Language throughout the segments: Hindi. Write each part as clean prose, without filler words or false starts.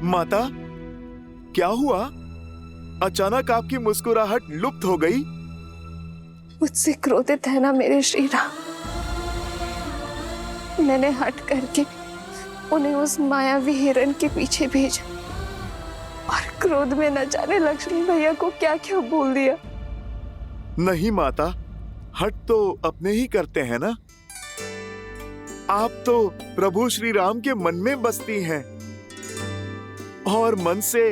माता, क्या हुआ? अचानक आपकी मुस्कुराहट लुप्त हो गई। मुझसे क्रोधित है ना मेरे श्री राम। मैंने हट करके उन्हें उस मायावी हिरण के पीछे भेजा और क्रोध में न जाने लक्ष्मण भैया को क्या क्या बोल दिया। नहीं माता, हट तो अपने ही करते हैं ना। आप तो प्रभु श्री राम के मन में बसती हैं। और मन से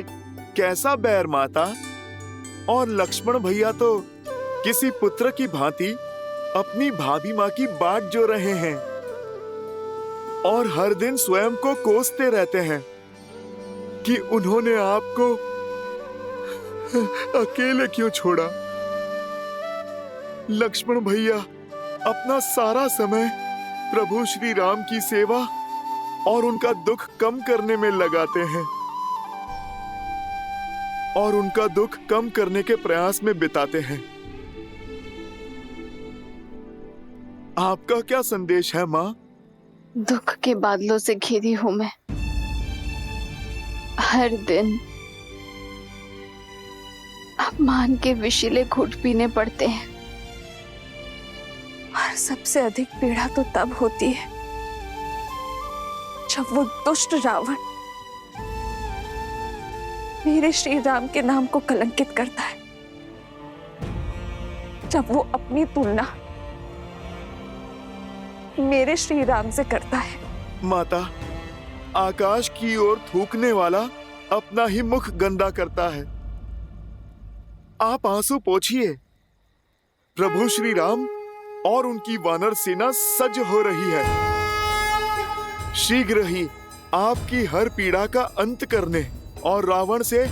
कैसा बैर माता। और लक्ष्मण भैया तो किसी पुत्र की भांति अपनी भाभी माँ की बाट जो रहे हैं और हर दिन स्वयं को कोसते रहते हैं कि उन्होंने आपको अकेले क्यों छोड़ा। लक्ष्मण भैया अपना सारा समय प्रभु श्री राम की सेवा और उनका दुख कम करने में लगाते हैं और उनका दुख कम करने के प्रयास में बिताते हैं। आपका क्या संदेश है माँ? दुख के बादलों से घिरी हूं मैं। हर दिन अपमान के विषैले घूंट पीने पड़ते हैं और सबसे अधिक पीड़ा तो तब होती है जब वो दुष्ट रावण मेरे श्री राम के नाम को कलंकित करता है, जब वो अपनी तुलना मेरे श्री राम से करता है। माता, आकाश की ओर थूकने वाला अपना ही मुख गंदा करता है। आप आंसू पोंछिए। प्रभु श्री राम और उनकी वानर सेना सज्ज हो रही है। शीघ्र ही आपकी हर पीड़ा का अंत करने और रावण से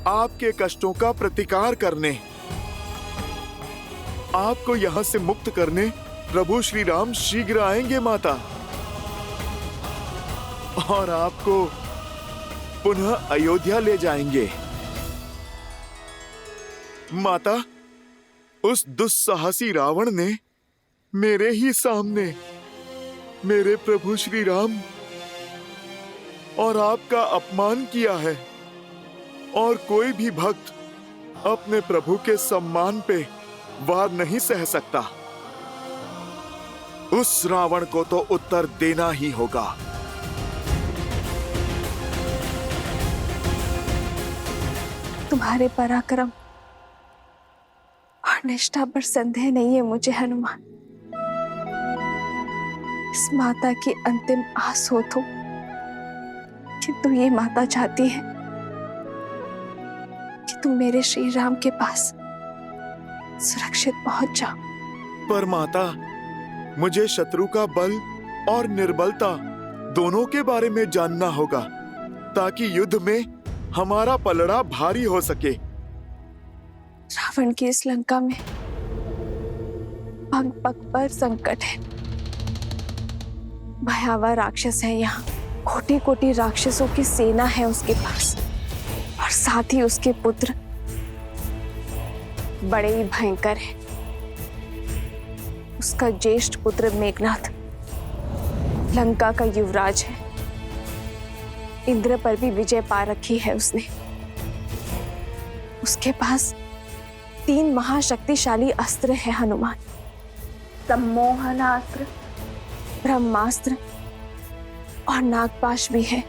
आपके कष्टों का प्रतिकार करने, आपको यहां से मुक्त करने प्रभु श्री राम शीघ्र आएंगे माता। और आपको पुनः अयोध्या ले जाएंगे। माता, उस दुस्साहसी रावण ने मेरे ही सामने मेरे प्रभु श्री राम और आपका अपमान किया है और कोई भी भक्त अपने प्रभु के सम्मान पे वार नहीं सह सकता। उस रावण को तो उत्तर देना ही होगा। तुम्हारे पराक्रम और निष्ठा पर संदेह नहीं है मुझे हनुमान। इस माता की अंतिम आस हो तो किंतु ये माता चाहती है कि तुम मेरे श्री राम के पास सुरक्षित पहुंच जाओ। पर माता, मुझे शत्रु का बल और निर्बलता दोनों के बारे में जानना होगा ताकि युद्ध में हमारा पलड़ा भारी हो सके। रावण की इस लंका में पग पग पर संकट है। भयावह राक्षस है यहाँ। कोटि कोटि राक्षसों की सेना है उसके पास और साथ ही उसके पुत्र बड़े ही भयंकर हैं। उसका ज्येष्ठ पुत्र मेघनाथ लंका का युवराज है। इंद्र पर भी विजय पा रखी है उसने। उसके पास 3 महाशक्तिशाली अस्त्र है हनुमान। सम्मोहनास्त्र, ब्रह्मास्त्र और नागपाश भी है।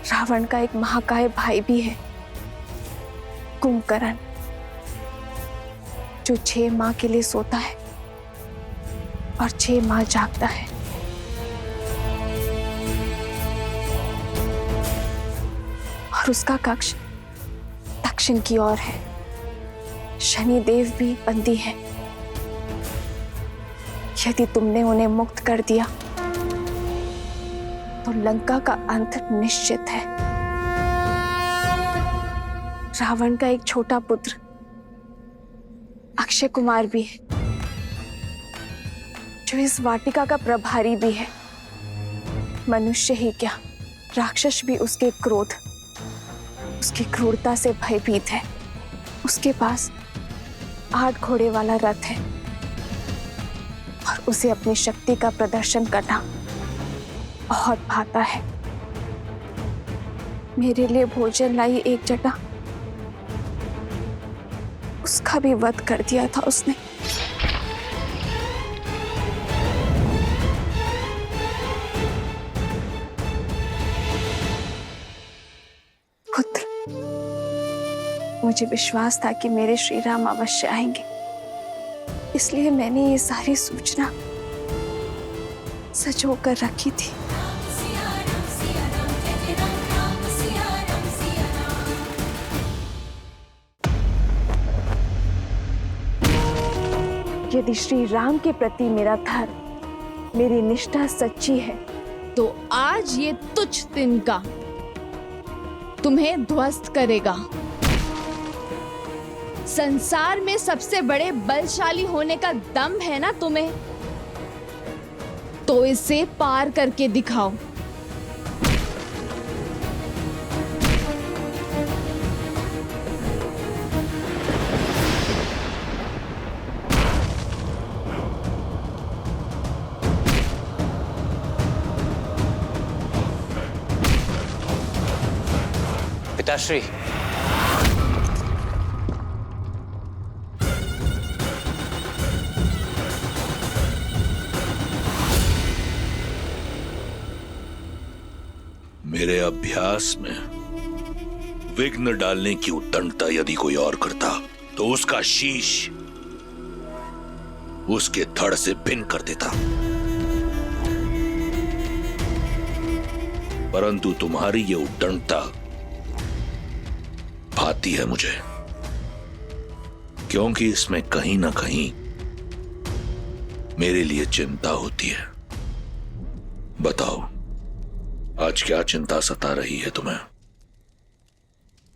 रावण का एक महाकाय भाई भी है, कुंभकर्ण, जो 6 माह के लिए सोता है और 6 माह जागता है। और उसका कक्ष दक्षिण की ओर है। शनिदेव भी बंदी है। यदि तुमने उन्हें मुक्त कर दिया तो लंका का अंत निश्चित है। रावण का एक छोटा पुत्र अक्षय कुमार भी है, जो इस वाटिका का प्रभारी भी है। मनुष्य ही क्या, राक्षस भी उसके क्रोध, उसकी क्रूरता से भयभीत है। उसके पास 8 घोड़े वाला रथ है और उसे अपनी शक्ति का प्रदर्शन करना बहुत भाता है। मेरे लिए भोजन लाई एक जटा, उसका भी वध कर दिया था उसने। पुत्र, मुझे विश्वास था कि मेरे श्री राम अवश्य आएंगे, इसलिए मैंने ये सारी सूचना सजो कर रखी थी। यदि श्री राम के प्रति मेरा धर्म, मेरी निष्ठा सच्ची है, तो आज ये तुच्छ तिनका तुम्हें ध्वस्त करेगा। संसार में सबसे बड़े बलशाली होने का दम है ना तुम्हें, तो इसे पार करके दिखाओ। पिताश्री, मेरे अभ्यास में विघ्न डालने की उद्दंडता यदि कोई और करता तो उसका शीश उसके धड़ से भिन्न कर देता, परंतु तुम्हारी ये उद्दंडता भाती है मुझे, क्योंकि इसमें कहीं ना कहीं मेरे लिए चिंता होती है। बताओ, आज क्या चिंता सता रही है तुम्हें?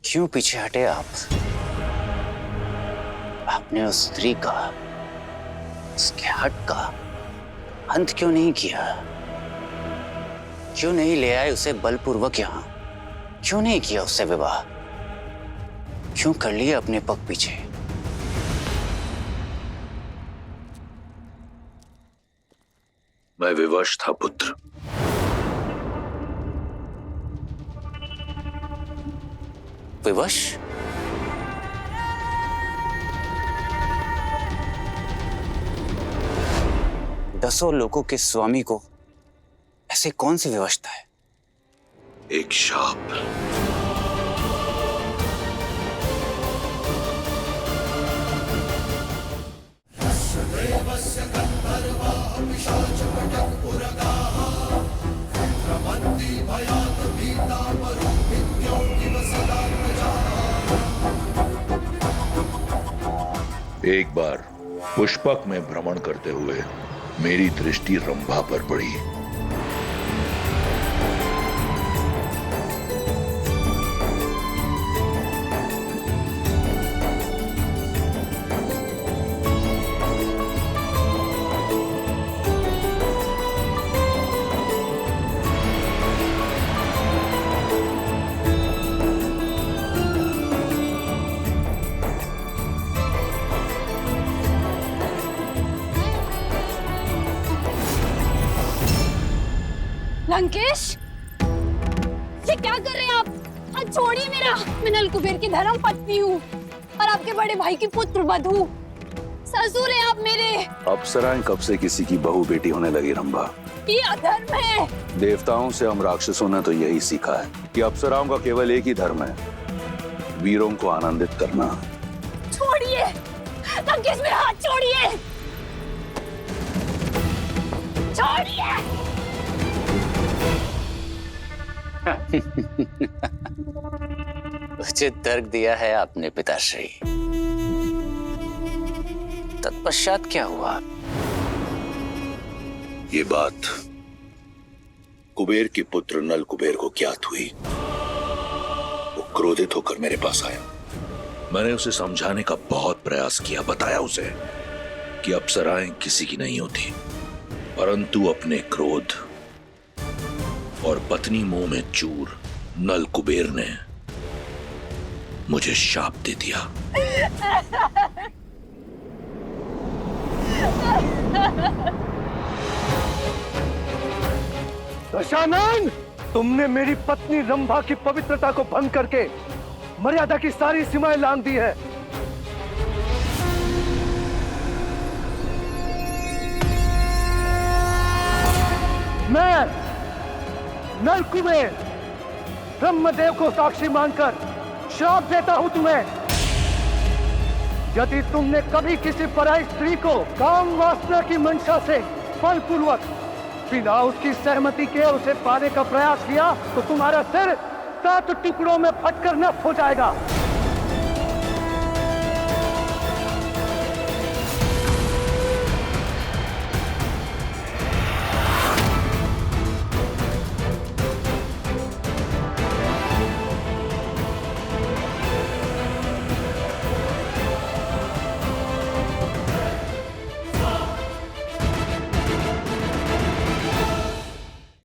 क्यों पीछे हटे आप? आपने उस स्त्री का, उसके हट का अंत क्यों नहीं किया? क्यों नहीं ले आए उसे बलपूर्वक यहां? क्यों नहीं किया उससे विवाह? क्यों कर लिया अपने पग पीछे? मैं विवश था पुत्र। विवश? दसों लोगों के स्वामी को ऐसे कौन सी विवशता है? एक शाप। एक बार पुष्पक में भ्रमण करते हुए मेरी दृष्टि रंभा पर पड़ी। लंकेश, ये क्या कर रहे हैं आप? हाथ छोड़िए मेरा। मैं नल कुबेर की धर्म पत्नी हूँ और आपके बड़े भाई की पुत्र वधू। ससुर हैं आप मेरे। अप्सराएं कब से किसी की बहू बेटी होने लगी रंभा? ये अधर्म है। देवताओं से हम राक्षसों ने तो यही सीखा है कि अप्सराओं का केवल एक ही धर्म है, वीरों को आनंदित करना। छोड़िए लंकेश, मेरा हाथ छोड़िए। छोड़िए। उचित तर्क दिया है आपने पिताश्री। तत्पश्चात क्या हुआ? ये बात कुबेर के पुत्र नल कुबेर को ज्ञात हुई। वो क्रोधित होकर मेरे पास आया। मैंने उसे समझाने का बहुत प्रयास किया, बताया उसे कि अप्सराएं किसी की नहीं होती, परंतु अपने क्रोध और पत्नी मोह में चूर नल कुबेर ने मुझे शाप दे दिया। दशानन! तुमने मेरी पत्नी रंभा की पवित्रता को भंग करके मर्यादा की सारी सीमाएं लांघ दी है। मैं नल कुबेर ब्रह्मदेव को साक्षी मानकर श्राप देता हूं तुम्हें, यदि तुमने कभी किसी पराई स्त्री को काम वासना की मंशा से बलपूर्वक बिना उसकी सहमति के उसे पाने का प्रयास किया तो तुम्हारा सिर 7 टुकड़ों में फटकर नष्ट हो जाएगा।